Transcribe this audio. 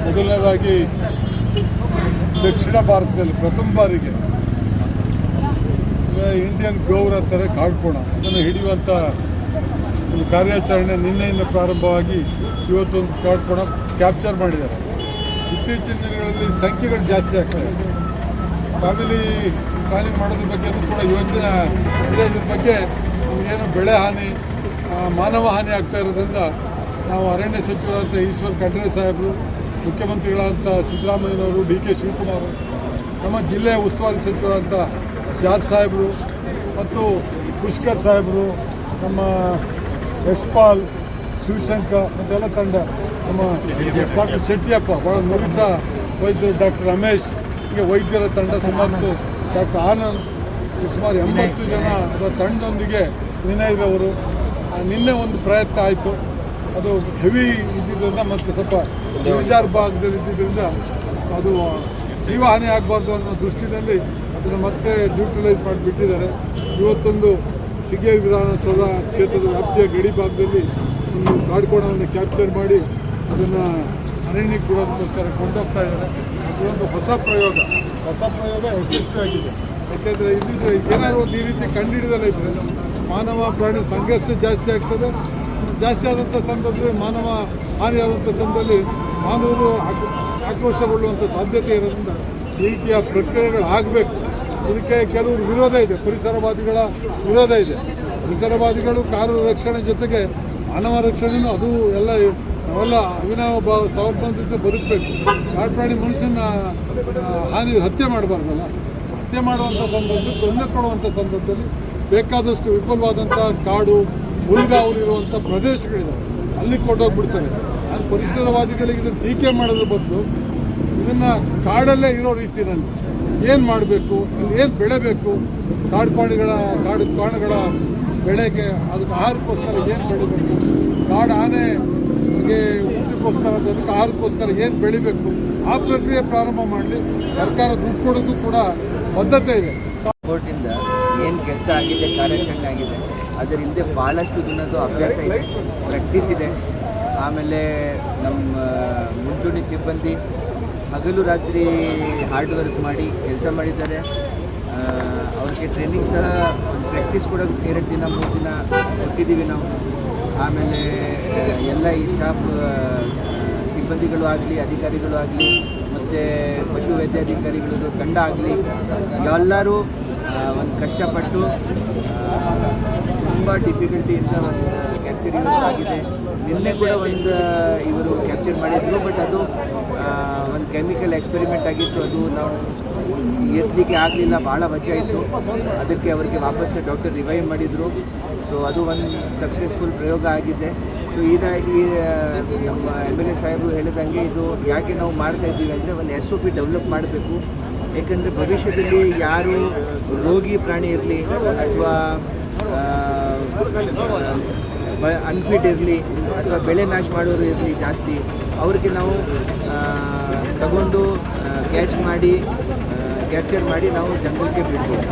ಮೊದಲನೇದಾಗಿ ದಕ್ಷಿಣ ಭಾರತದಲ್ಲಿ ಪ್ರಥಮ ಬಾರಿಗೆ ಇಂಡಿಯನ್ ಗೌರ್ ಅಂತಾರೆ ಕಾಡ್ಕೋಣ ಅದನ್ನು ಹಿಡಿಯುವಂಥ ಒಂದು ಕಾರ್ಯಾಚರಣೆ ನಿನ್ನೆಯಿಂದ ಪ್ರಾರಂಭವಾಗಿ ಇವತ್ತೊಂದು ಕಾಡ್ಕೋಣ ಕ್ಯಾಪ್ಚರ್ ಮಾಡಿದ್ದಾರೆ. ಇತ್ತೀಚಿನ ದಿನಗಳಲ್ಲಿ ಸಂಖ್ಯೆಗಳು ಜಾಸ್ತಿ ಆಗ್ತವೆ. ಫ್ಯಾಮಿಲಿ ಪ್ಲಾನಿಂಗ್ ಮಾಡೋದ್ರ ಬಗ್ಗೆ ಕೂಡ ಯೋಚನೆ ಇದೆ. ಇದ್ರ ಬಗ್ಗೆ ಏನು ಬೆಳೆ ಹಾನಿ ಮಾನವ ಹಾನಿ ಆಗ್ತಾ ಇರೋದ್ರಿಂದ ನಾವು ಅರಣ್ಯ ಸಚಿವರಾದಂಥ ಈಶ್ವರ್ ಖಂಡ್ರೆ ಸಾಹೇಬರು, ಮುಖ್ಯಮಂತ್ರಿಗಳಾದಂಥ ಸಿದ್ದರಾಮಯ್ಯನವರು, ಡಿ ಕೆ ಶಿವಕುಮಾರ್, ನಮ್ಮ ಜಿಲ್ಲೆಯ ಉಸ್ತುವಾರಿ ಸಚಿವರಾದಂಥ ಜಾರ್ಜ್ ಸಾಹೇಬರು ಮತ್ತು ಪುಷ್ಕರ್ ಸಾಹೇಬರು, ನಮ್ಮ ಯಶ್ಪಾಲ್, ಶಿವಶಂಕರ್ ಮತ್ತೆಲ್ಲ ತಂಡ, ನಮ್ಮ ಡಾಕ್ಟರ್ ಶೆಟ್ಟಿಯಪ್ಪ, ಭಾಳ ನುರಿತ ವೈದ್ಯರು, ಡಾಕ್ಟರ್ ರಮೇಶ್, ಹೀಗೆ ವೈದ್ಯರ ತಂಡ ಸುಮಾರು, ಡಾಕ್ಟರ್ ಆನಂದ್, ಸುಮಾರು 80 ಜನ ತಂಡದೊಂದಿಗೆ ವಿನಯ್ರವರು ನಿನ್ನೆ ಒಂದು ಪ್ರಯತ್ನ ಆಯಿತು. ಅದು ಹೆವಿ ಇದ್ದಿದ್ದರಿಂದ ಮತ್ತು ಸ್ವಲ್ಪ ಇಳಿಜಾರು ಭಾಗದಲ್ಲಿ ಇದ್ದಿದ್ದರಿಂದ ಅದು ಜೀವಹಾನಿ ಆಗಬಾರ್ದು ಅನ್ನೋ ದೃಷ್ಟಿಯಲ್ಲಿ ಅದನ್ನು ಮತ್ತೆ ನ್ಯೂಟ್ರಲೈಸ್ ಮಾಡಿಬಿಟ್ಟಿದ್ದಾರೆ. ಇವತ್ತೊಂದು ಶಿಗ್ಗೇರಿ ವಿಧಾನಸಭಾ ಕ್ಷೇತ್ರದ ವ್ಯಾಪ್ತಿಯ ಗಡಿ ಭಾಗದಲ್ಲಿ ಒಂದು ಕಾಡ್ಕೋಣವನ್ನು ಕ್ಯಾಪ್ಚರ್ ಮಾಡಿ ಅದನ್ನು ಅರಣ್ಯಕ್ಕೆ ಕೊಡೋದಕ್ಕೋಸ್ಕರ ಕೊಂಡೋಗ್ತಾ ಇದ್ದಾರೆ. ಅದೊಂದು ಹೊಸ ಪ್ರಯೋಗ ಯಶಸ್ವಿಯಾಗಿದೆ. ಯಾಕೆಂದರೆ ಇದ್ದಿದ್ರೆ ಏನಾದ್ರು ಒಂದು ಈ ರೀತಿ ಕಂಡುಹಿಡಿದಲ್ಲ ಇದ್ದರೆ ಮಾನವ ಪ್ರಾಣಿ ಸಂಘರ್ಷ ಜಾಸ್ತಿ ಆಗ್ತದೆ. ಜಾಸ್ತಿ ಆದಂಥ ಸಂದರ್ಭದಲ್ಲಿ ಮಾನವ ಹಾನಿಯಾದಂಥ ಸಂದರ್ಭದಲ್ಲಿ ಮಾನವರು ಆಕ್ರೋಶಗೊಳ್ಳುವಂಥ ಸಾಧ್ಯತೆ ಇರೋದ್ರಿಂದ ಈ ರೀತಿಯ ಪ್ರಕ್ರಿಯೆಗಳು ಆಗಬೇಕು. ಇದಕ್ಕೆ ಕೆಲವರು ವಿರೋಧ ಇದೆ, ಪರಿಸರವಾದಿಗಳ ವಿರೋಧ ಇದೆ. ಪರಿಸರವಾದಿಗಳು ಕಾಡು ರಕ್ಷಣೆ ಜೊತೆಗೆ ಮಾನವ ರಕ್ಷಣೆಯೂ ಅದು ಎಲ್ಲ ನಾವೆಲ್ಲ ಅವಿನಾವ ಸಮರ್ಪಣದಿಂದ ಬದುಕಬೇಕು. ಕಾಡು ಪ್ರಾಣಿ ಮನುಷ್ಯನ ಹತ್ಯೆ ಮಾಡಬಾರ್ದಲ್ಲ. ಹತ್ಯೆ ಮಾಡುವಂಥ ಸಂದರ್ಭದಲ್ಲಿ, ತೊಂದರೆ ಕೊಡುವಂಥ ಸಂದರ್ಭದಲ್ಲಿ ಬೇಕಾದಷ್ಟು ವಿಪುಲವಾದಂಥ ಕಾಡು ಹುಲ್ಗಾವಲಿರುವಂಥ ಪ್ರದೇಶಗಳಿದ್ದಾವೆ, ಅಲ್ಲಿ ಕೊಂಡೋಗ್ಬಿಡ್ತಾರೆ. ನಾನು ಪರಿಸರವಾದಿಗಳಿಗೆ ಇದನ್ನು ಟೀಕೆ ಮಾಡೋದ್ರ ಬದಲು ಇದನ್ನು ಕಾಡಲ್ಲೇ ಇರೋ ರೀತಿಯಲ್ಲಿ ಏನು ಮಾಡಬೇಕು, ಅಲ್ಲಿ ಏನು ಬೆಳೆಬೇಕು, ಕಾಡು ಪ್ರಾಣಿಗಳ ಬೆಳೆಗೆ ಅದಕ್ಕೆ ಆಹಾರಕ್ಕೋಸ್ಕರ ಏನು ಬೆಳಿಬೇಕು, ಕಾಡು ಆನೆಗೆ ಊಟಕ್ಕೋಸ್ಕರ ಅದಕ್ಕೆ ಆಹಾರಕ್ಕೋಸ್ಕರ ಏನು ಬೆಳಿಬೇಕು, ಆ ಪ್ರಕ್ರಿಯೆ ಪ್ರಾರಂಭ ಮಾಡಲಿ. ಸರ್ಕಾರ ದುಡ್ಡು ಕೊಡೋದು ಕೂಡ ಬದ್ಧತೆ ಇದೆ. ಕೋರ್ಟಿಂದ ಏನು ಕೆಲಸ ಆಗಿದೆ, ಕಾರ್ಯಾಚರಣೆ ಆಗಿದೆ, ಅದರ ಹಿಂದೆ ಭಾಳಷ್ಟು ದಿನದ್ದು ಅಭ್ಯಾಸ ಇದೆ, ಪ್ರಾಕ್ಟೀಸ್ ಇದೆ. ಆಮೇಲೆ ನಮ್ಮ ಮುಂಚೂಣಿ ಸಿಬ್ಬಂದಿ ಹಗಲು ರಾತ್ರಿ ಹಾರ್ಡ್ ವರ್ಕ್ ಮಾಡಿ ಕೆಲಸ ಮಾಡಿದ್ದಾರೆ. ಅವ್ರಿಗೆ ಟ್ರೈನಿಂಗ್ ಸಹ ಪ್ರಾಕ್ಟೀಸ್ ಕೂಡ 2 ದಿನ 3 ದಿನ ಕೊಟ್ಟಿದ್ದೀವಿ ನಾವು. ಆಮೇಲೆ ಎಲ್ಲ ಈ ಸ್ಟಾಫ್ ಸಿಬ್ಬಂದಿಗಳು ಆಗಲಿ, ಅಧಿಕಾರಿಗಳು ಆಗಲಿ, ಮತ್ತು ಪಶು ವೈದ್ಯಾಧಿಕಾರಿಗಳದ್ದು ತಂಡ ಆಗಲಿ, ಎಲ್ಲರೂ ಒಂದು ಕಷ್ಟಪಟ್ಟು ತುಂಬ ಡಿಫಿಕಲ್ಟಿಯಿಂದ ಒಂದು ಕ್ಯಾಪ್ಚರಿಂಗ್ ಆಗಿದೆ. ನಿನ್ನೆ ಕೂಡ ಇವರು ಕ್ಯಾಪ್ಚರ್ ಮಾಡಿದ್ರು, ಬಟ್ ಅದು ಒಂದು ಕೆಮಿಕಲ್ ಎಕ್ಸ್ಪೆರಿಮೆಂಟ್ ಆಗಿತ್ತು. ಅದು ನಾವು ಎತ್ತಲಿಕ್ಕೆ ಆಗಲಿಲ್ಲ, ಭಾಳ ವಜಾ ಇತ್ತು. ಅದಕ್ಕೆ ಅವರಿಗೆ ವಾಪಸ್ ಡಾಕ್ಟರ್ ರಿವೈವ್ ಮಾಡಿದರು. ಸೊ ಅದು ಒಂದು ಸಕ್ಸಸ್ಫುಲ್ ಪ್ರಯೋಗ ಆಗಿದೆ. ಸೊ ಈ ನಮ್ಮ MLA ಸಾಹೇಬರು ಹೇಳಿದಂಗೆ ಇದು ಯಾಕೆ ನಾವು ಮಾಡ್ತಾಯಿದ್ದೀವಿ ಅಂದರೆ ಒಂದು SOP ಡೆವಲಪ್ ಮಾಡಬೇಕು. ಏಕೆಂದರೆ ಭವಿಷ್ಯದಲ್ಲಿ ಯಾರು ರೋಗಿ ಪ್ರಾಣಿ ಇರಲಿ ಅಥವಾ ಅನ್ಫಿಟ್ ಇರಲಿ ಅಥವಾ ಬೆಳೆ ನಾಶ ಮಾಡೋರು ಇರಲಿ ಜಾಸ್ತಿ, ಅವ್ರಿಗೆ ನಾವು ತಗೊಂಡು ಕ್ಯಾಪ್ಚರ್ ಮಾಡಿ ನಾವು ಜಂಗಲ್ಗೆ ಬಿಡ್ಬೋದು.